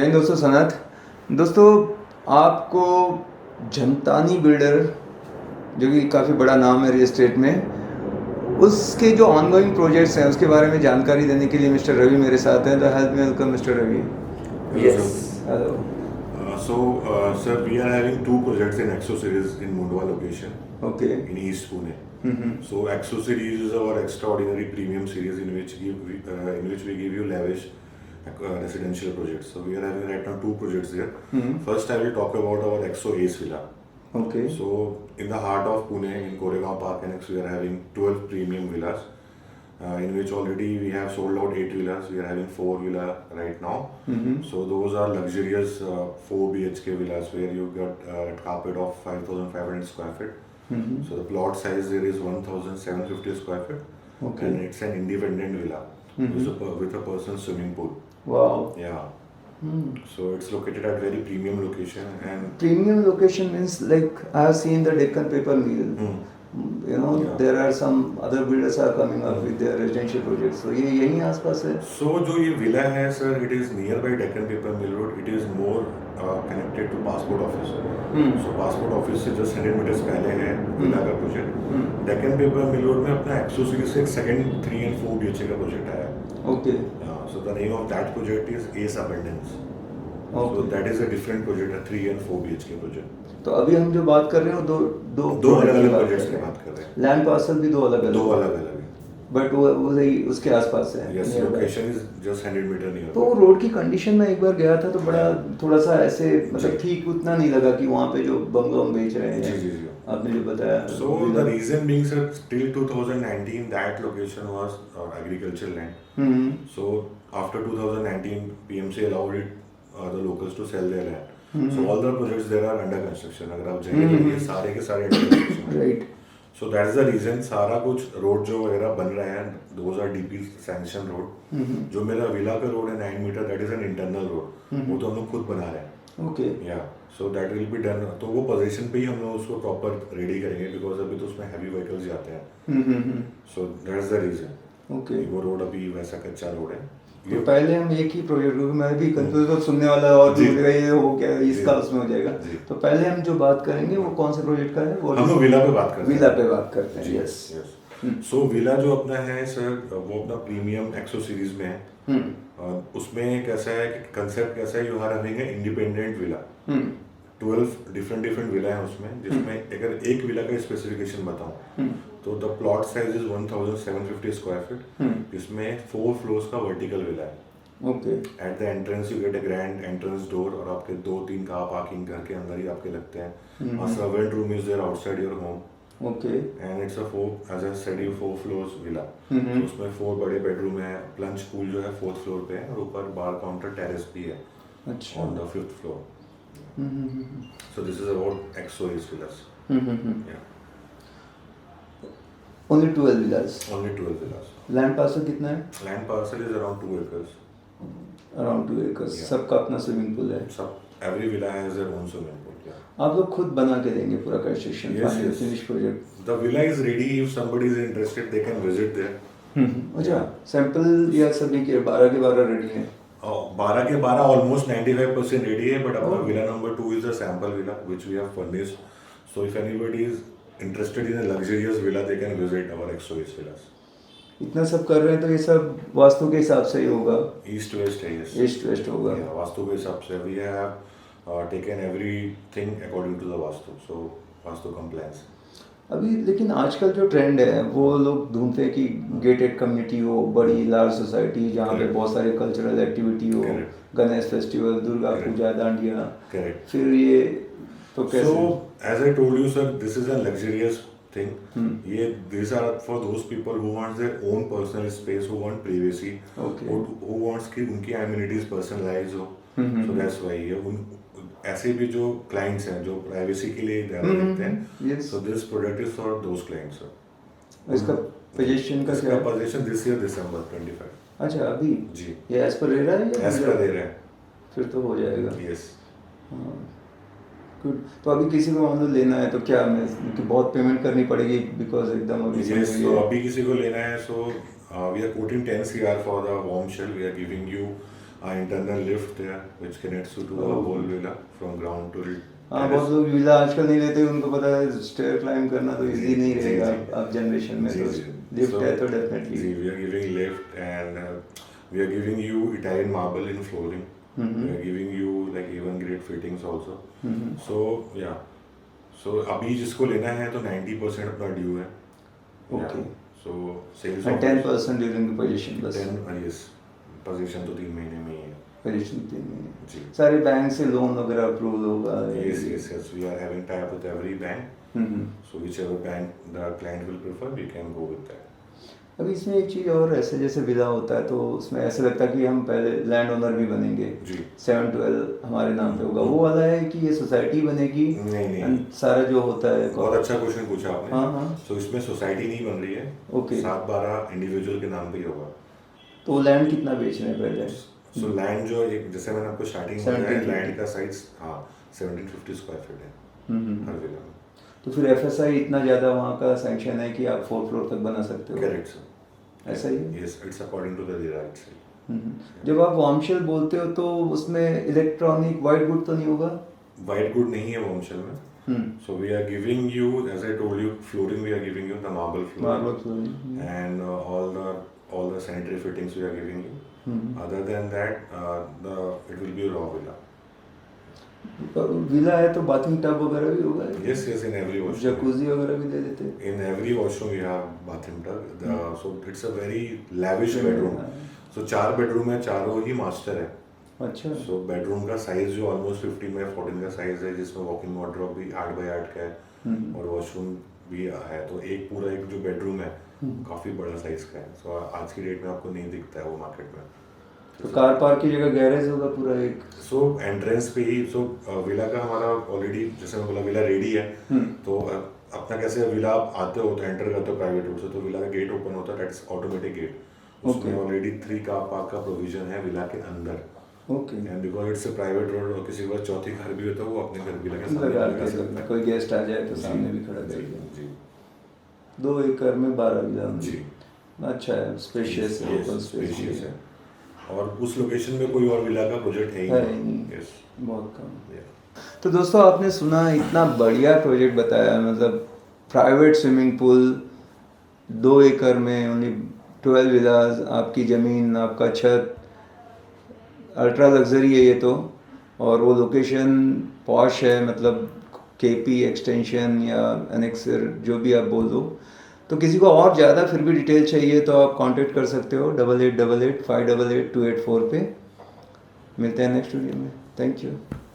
हिंद दोस्तों, सनत दोस्तों, आपको झमतानी बिल्डर जो कि काफ़ी बड़ा नाम है रियल एस्टेट में, उसके जो ऑनगोइंग प्रोजेक्ट्स हैं उसके बारे में जानकारी देने के लिए मिस्टर रवि मेरे साथ हैं। तो help me welcome mister Ravi. Hello, yes, hello. sir, we are having two projects in Exo series in Mundwa location okay. in East Pune. So Exo series is our extraordinary premium series in which we give you lavish residential projects. So we are having right now two projects there. First, I will talk about our Exo Ace Villa. Okay. So in the heart of Pune, in Koregaon Park Annex, we are having 12 premium villas. In which already we have sold out 8 villas. We are having 4 villas right now. So those are luxurious 4 BHK villas where you got a carpet of 5,500 square feet. So the plot size there is 1,750 square feet. Okay. And it's an independent villa with a personal swimming pool. Wow. Yeah. So it's located at very premium location and Premium location means like I have seen the Deccan Paper Mill. You know, Yeah. there are some other builders are coming up with their residential projects. So ये यहीं आसपास है। So जो ये villa है sir, it is nearby Deccan Paper Mill Road. It is more connected to Passport Office. So Passport Office से just 100 meters पहले है विला का project. Deccan Paper Mill Road में अपना एक्सो सीरीज से एक सेकंड 3 and 4 BHK का प्रोजेक्ट आया है। Okay. So the name of that project is Ace Abundance. So Okay. that is a different project, a 3 and 4 BHK project. तो अभी हम जो बात कर रहे हैं वो दो अलग अलग बात प्रोजेक्ट्स कर की रहे हैं। बात कर रहे हैं। लैंड पार्सल भी दो अलग दो अलग अलग अलग है। बट वो वही उसके आसपास है। Yes, nearby। location is just 100 meter near. तो रोड की कंडीशन में एक बार गया था तो बड़ा थोड़ा सा ऐसे मतलब ठीक उतना नहीं लगा कि वहाँ पे जो बंगलो हम बेच रहे हैं। जी, जी, जी। आपने जो बताया। So the reason being, sir, till 2019 that location was agricultural land. So after 2019, PMC allowed the locals to sell their land. So all the projects there are under construction. अगर आप जाएंगे तो ये सारे के सारे under construction. Right. So that is the reason सारा कुछ रोड जो वगैरह बन रहे हैं, those are DP sanction road. जो मेरा विला का रोड है 9 metre, that is an internal road. वो तो हम लोग खुद बना रहे हैं। Okay. Yeah, so that will be done. तो वो पोजीशन पे ही हम लोग उसको प्रॉपर रेडी करेंगे बिकॉज अभी तो उसमें हैवी व्हीकल्स जाते हैं। So that is the reason. Okay. वो रोड अभी वैसा कच्चा रोड है। तो पहले हम एक ही प्रोजेक्ट, मैं भी कंफ्यूज तो सुनने वाला और जी। ये हो क्या इसका जी। उसमें हो जाएगा। जी। तो पहले हम जो बात करेंगे वो कौन से प्रोजेक्ट का है? वो हम लोग विला पे बात करते हैं। विला पे बात करते हैं। जी, यस। yes. So विला जो अपना है सर, वो अपना प्रीमियम एक्सो सीरीज में है। उसमें कैसा है कि कंसेप्ट कैसा है, you are having a independent villa. 12 different villa है उसमें, जिसमें अगर एक विला का स्पेसिफिकेशन बताऊं तो the plot size is 1,750 square feet, जिसमें 4 फ्लोर्स का वर्टिकल विला है। Okay. At the entrance you get a grand entrance door और आपके 2-3 कार पार्किंग घर के अंदर ही आपके लगते हैं। और servant room is there outside your home. Okay. And it's a 4 as I said you 4 floors villa. तो उसमें 4 बड़े बेडरूम है, प्लंज पूल जो है 4th फ्लोर पे है और ऊपर बार काउंटर टेरेस भी है अच्छा। On the 5th floor. So this is about Exo Ace villas. Yeah, only 12 Vilas. only 12 villas. Land parcel कितना है? Land parcel is around 2 acres. Around 2 acres. Yeah. सबका अपना स्विमिंग पूल है। Sub every villa has their own swimming pool. Yeah. आप लोग खुद बना के देंगे पूरा construction, Yes, yes. Finish project? The villa is ready. If somebody is interested, they can visit there. अच्छा, सैंपल या सभी के 12 के 12 रेडी हैं? 12 के 12 almost 95% ready है, but अपना Oh. villa number 2 is the sample villa which we have furnished. So if anybody is interested in a luxurious villa, they can visit our Exo Ace villas. इतना सब कर रहे हैं तो ये सब वास्तु के हिसाब से ही होगा? East west है yes. ईस्ट वेस्ट होगा। Yeah, वास्तु के हिसाब से we have taken everything according to the vastu. So vastu compliance. अभी लेकिन आजकल जो ट्रेंड है वो लोग ढूंढते हैं कि गेटेड कम्युनिटी हो, बड़ी लार्ज सोसाइटी जहाँ पे Correct. बहुत सारे कल्चरल एक्टिविटी हो, Correct. Ganesh festival, Durga Correct. पूजा, डांडिया। Correct. फिर ये तो कैसे? So as I told you sir, this is a luxurious thing. ये these are for those people who want their own personal space, who want privacy, Okay. who wants कि उनकी amenities personalized हो. So that's why ये ऐसे भी जो clients हैं जो privacy के लिए ध्यान रखते हैं, Yes. so this product is for those clients sir. इसका पोजीशन का क्या इसका है? possession this year December 25. अच्छा, अभी जी. ये एज पर रह रहा है या As per दे रहे हैं. फिर तो हो जाएगा। Yes. गुड। तो अभी किसी को मान लो लेना है तो क्या मैं कि बहुत पेमेंट करनी पड़ेगी बिकॉज एकदम अभी Yes, समय so ये- अभी किसी को लेना है so we are quoting 10 CR for the warm shell. We are giving you internal lift there which connects you to the whole villa from ground to हाँ, बहुत लोग वीला आजकल नहीं लेते, उनको पता है स्टेयर क्लाइंब करना तो इजी नहीं जी, रहेगा जी। अब जनरेशन में, तो जी। लिफ्ट है तो जी, definitely. we are giving lift and we are giving you Italian marble in flooring. We are giving you like even grade fittings also. So yeah, so अभी जिसको लेना है तो 90% अपना ड्यू है। Okay. So sales and 10% during the position बस। 10 yes, position तो 3 महीने में ही है। पोजीशन 3 महीने। जी। सारे बैंक से लोन वगैरह अप्रूवल होगा? Yes, we are having tie up with every bank. So whichever bank the client will prefer, we can go with that. अभी इसमें एक चीज़ और, ऐसे जैसे विला होता है तो उसमें ऐसे लगता है कि हम पहले लैंड ओनर भी बनेंगे, जी। 7-12 हमारे नाम पे होगा, वो वाला है कि ये सोसाइटी बनेगी? नहीं। and सारा जो होता है बहुत अच्छा क्वेश्चन पूछा आपने। हाँ। तो इसमें सोसाइटी नहीं बन रही है। ओके। 7-12 इंडिविजुअल के नाम पे ही होगा। तो लैंड कितना बेच रहे हैं पहले? सो लैंड जो एक, जैसे मैंने आपको स्टार्टिंग में बताया, लैंड का साइज 1750 स्क्वायर फीट है हर विला में। तो फिर एफएसआई इतना ज़्यादा वहाँ का सैंक्शन है कि आप 4 फ्लोर तक बना सकते हो? करेक्ट सर, ऐसा ही है? Yes, it's according to the rights. जब आप वॉर्मशेल बोलते हो तो उसमें इलेक्ट्रॉनिक वाइट गुड तो नहीं होगा? वाइट गुड नहीं है वॉर्मशेल में। So we are giving you, as I told you, flooring we are giving you the marble flooring and all the sanitary fittings we are giving you. Other than that, it will be a raw villa. Villa है तो bathing tub वगैरह भी होगा? Yes, in every washroom. Jacuzzi वगैरह भी दे देते हैं? In every washroom we have bathroom tub. So it's a very lavish bedroom. So 4 bedroom है, चारों ही मास्टर है। अच्छा। So bedroom का साइज जो ऑलमोस्ट 15 by 14 का साइज है, जिसमें वॉकिंग वार्डरोब भी 8 by 8 का है और वॉशरूम भी है, तो एक पूरा एक जो बेडरूम है काफी बड़ा साइज का है। सो आज की डेट में आपको नहीं दिखता है वो मार्केट में। तो कार पार्क की जगह गैरेज होगा पूरा एक? सो एंट्रेंस पे ही, सो विला का हमारा ऑलरेडी, जैसे मैं बोला, विला रेडी है। तो अपना कैसे, विला आप आते हो तो एंटर करते हो प्राइवेट रूट से, तो विला का गेट ओपन होता है, दैट्स ऑटोमेटिक गेट। उसमें ऑलरेडी 3 कार पार्क का प्रोविजन है विला के अंदर। Okay. And because it's a private road, और किसी के पास चौथी घर भी होता है, वो अपने घर विला के सामने लगा लगा सकता है। कोई गेस्ट आ जाए तो सामने भी खड़ा कर दिया। जी। 2 एकड़ में 12 विला। जी। अच्छा है, स्पेशियस है, ओपन स्पेशियस है, और उस लोकेशन में कोई और विला का प्रोजेक्ट है ही नहीं। यस, बहुत कम। तो दोस्तों, आपने सुना, इतना बढ़िया प्रोजेक्ट बताया, मतलब प्राइवेट स्विमिंग पूल 2 एकड़ में, ओनली 12 विलास, आपकी ज़मीन, आपका छत, अल्ट्रा लग्जरी है ये तो, और वो लोकेशन पॉश है, मतलब केपी एक्सटेंशन या एनेक्सर जो भी आप बोल दो। तो किसी को और ज़्यादा फिर भी डिटेल चाहिए तो आप कांटेक्ट कर सकते हो 8888 588 284 पे। मिलते हैं नेक्स्ट वीडियो में। Thank you.